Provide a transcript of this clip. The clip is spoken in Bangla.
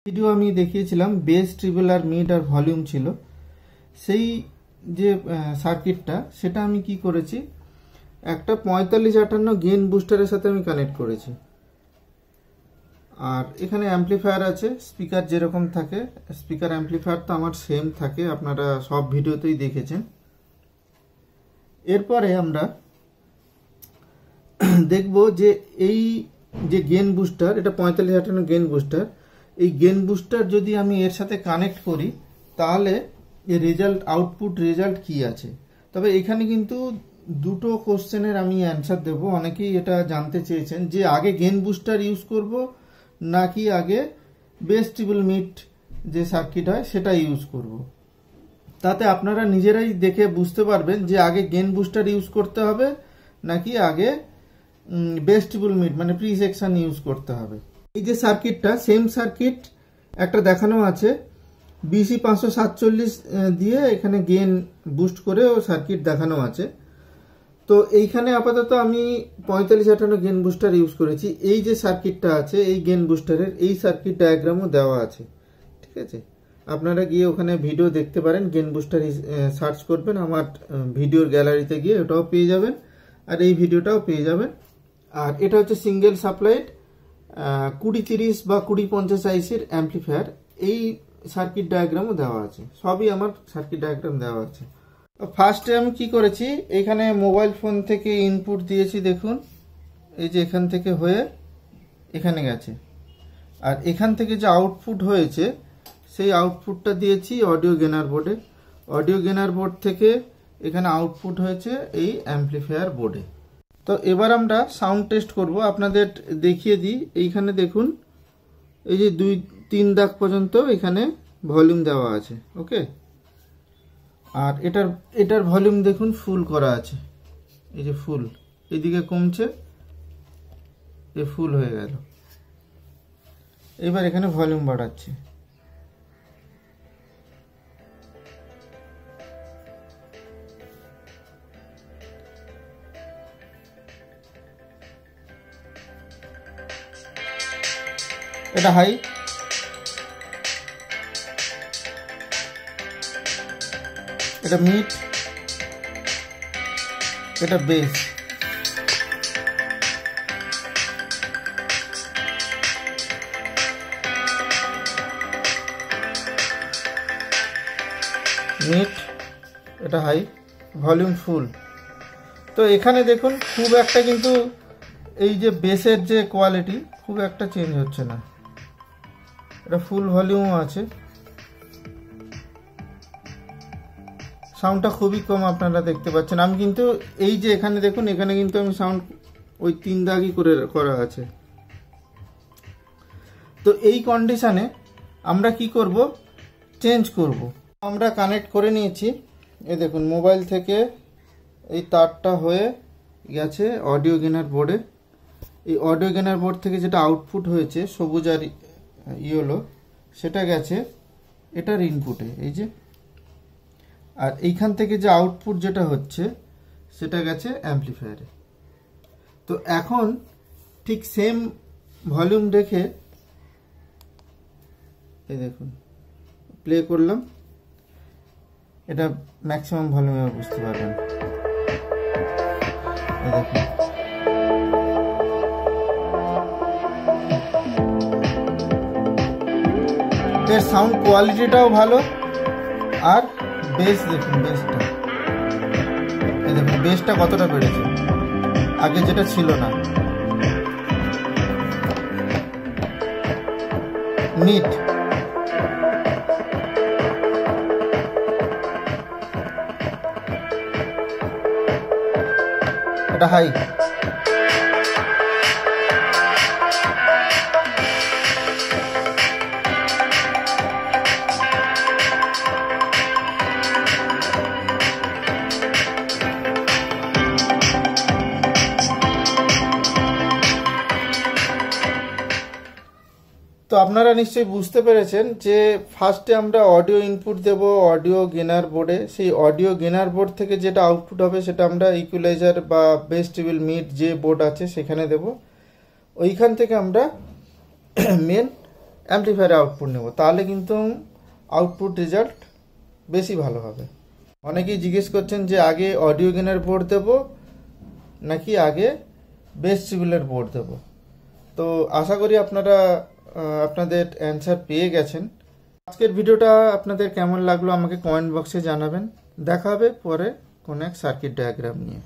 ভিডিও আমি দেখিয়েছিলাম বেস, ট্রিবল আর মিড আর ভলিউম ছিল। সেই যে সার্কিটটা সেটা আমি কি করেছি, একটা 4558 গেইন বুস্টারের সাথে আমি কানেক্ট করেছি। আর এখানে অ্যাম্পলিফায়ার আছে, স্পিকার যেরকম থাকে স্পিকার অ্যাম্পলিফায়ার তো আমার সেম থাকে, আপনারা সব ভিডিওতেই দেখেছেন। এরপরে আমরা দেখব যে এই যে গেইন বুস্টার, এটা 4558 গেইন বুস্টার, এই গেইন বুস্টার যদি আমি এর সাথে কানেক্ট করি তাহলে এর রেজাল্ট, আউটপুট রেজাল্ট কি আছে। তবে এখানে কিন্তু দুটো কোশ্চেনের আমি অ্যান্সার দেব। অনেকেই এটা জানতে চেয়েছেন যে আগে গেইন বুস্টার ইউজ করব নাকি আগে বেস, ট্রিবল, মিড যে সার্কিট হয় সেটা ইউজ করব। তাতে আপনারা নিজেরাই দেখে বুঝতে পারবেন যে আগে গেইন বুস্টার ইউজ করতে হবে নাকি আগে বেস, ট্রিবল, মিড মানে প্রি সেকশন ইউজ করতে হবে। এই যে সার্কিটটা, সেম সার্কিট একটা দেখানো আছে BC 547 দিয়ে, এখানে গেইন বুস্ট করে ও সার্কিট দেখানো আছে। তো এইখানে আপাতত আমি 4558 গেইন বুস্টার ইউজ করেছি। এই যে সার্কিটটা আছে এই গেইন বুস্টারের, এই সার্কিট ডায়াগ্রামও দেওয়া আছে, ঠিক আছে। আপনারা গিয়ে ওখানে ভিডিও দেখতে পারেন, গেইন বুস্টার সার্চ করবেন, আমার ভিডিওর গ্যালারিতে গিয়ে ওটাও পেয়ে যাবেন আর এই ভিডিওটাও পেয়ে যাবেন। আর এটা হচ্ছে সিঙ্গেল সাপ্লাইড 2030 বা 2050 আইসির অ্যাম্পলিফায়ার। এই সার্কিট ডায়াগ্রামও দেওয়া আছে, সবই আমার সার্কিট ডায়াগ্রাম দেওয়া আছে। ফার্স্টে আমি কি করেছি, এখানে মোবাইল ফোন থেকে ইনপুট দিয়েছি, দেখুন এই যে এখান থেকে হয়ে এখানে গেছে। আর এখান থেকে যে আউটপুট হয়েছে সেই আউটপুটটা দিয়েছি অডিও গেনার বোর্ডে। অডিও গেনার বোর্ড থেকে এখানে আউটপুট হয়েছে এই অ্যাম্পলিফায়ার বোর্ডে। তো এবার আমরা সাউন্ড টেস্ট করব, আপনাদের দেখিয়ে দিই। এইখানে দেখুন এই যে 2-3 দাগ পর্যন্ত এখানে ভলিউম দেওয়া আছে, ওকে। আর এটার ভলিউম দেখুন ফুল করা আছে, এই যে ফুল, এদিকে কমছে, এ ফুল হয়ে গেল। এবার এখানে ভলিউম বাড়াচ্ছি, এটা হাই, এটা মিড, এটা বেস। মিড, এটা হাই, ভলিউম ফুল। তো এখানে দেখুন খুব একটা কিন্তু এই যে বেসের যে কোয়ালিটি খুব একটা চেঞ্জ হচ্ছে না, এটা ফুল ভলিউমও আছে। সাউন্ডটা খুবই কম আপনারা দেখতে পাচ্ছেন। আমি কিন্তু এই যে এখানে দেখুন, এখানে কিন্তু আমি সাউন্ড ওই 3 দাগই করে করা আছে। তো এই কন্ডিশনে আমরা কি করব, চেঞ্জ করব। আমরা কানেক্ট করে নিয়েছি, এই দেখুন মোবাইল থেকে এই তারটা হয়ে গেছে অডিও গেনার বোর্ডে। এই অডিও গেনার বোর্ড থেকে যেটা আউটপুট হয়েছে সবুজ আর ইয়েলো, সেটা গেছে এটার ইনপুটে, এই যে। আর এইখান থেকে যে আউটপুট যেটা হচ্ছে সেটা গেছে অ্যাম্পলিফায়ারে। তো এখন ঠিক সেম ভলিউম রেখে এই দেখুন প্লে করলাম, এটা ম্যাক্সিমাম ভলিউমে বুঝতে পারবেন। এই দেখুন এর সাউন্ড কোয়ালিটিটাও ভালো। আর বেস দেখুন, বেসটা এই দেখুন, বেসটা কতটা বেড়েছে, আগে যেটা ছিল না। মিড, এটা হাই। তো আপনারা নিশ্চয়ই বুঝতে পেরেছেন যে ফার্স্টে আমরা অডিও ইনপুট দেব অডিও গেনার বোর্ডে। সেই অডিও গেনার বোর্ড থেকে যেটা আউটপুট হবে সেটা আমরা ইকুয়ালাইজার বা বেস, ট্রিবল, মিড যে বোর্ড আছে সেখানে দেব। ওইখান থেকে আমরা মেন অ্যাম্পলিফায়ারে আউটপুট নেব, তাহলে কিন্তু আউটপুট রেজাল্ট বেশি ভালো হবে। অনেকেই জিজ্ঞেস করছেন যে আগে অডিও গেনের বোর্ড দেব নাকি আগে বেস ট্রিবলের বোর্ড দেব। তো আশা করি আপনারা আপনাদের অ্যান্সার পেয়ে গেছেন। আজকের ভিডিওটা আপনাদের কেমন লাগলো আমাকে কমেন্ট বক্সে জানাবেন। দেখা হবে পরে কোনো এক সার্কিট ডায়াগ্রাম নিয়ে।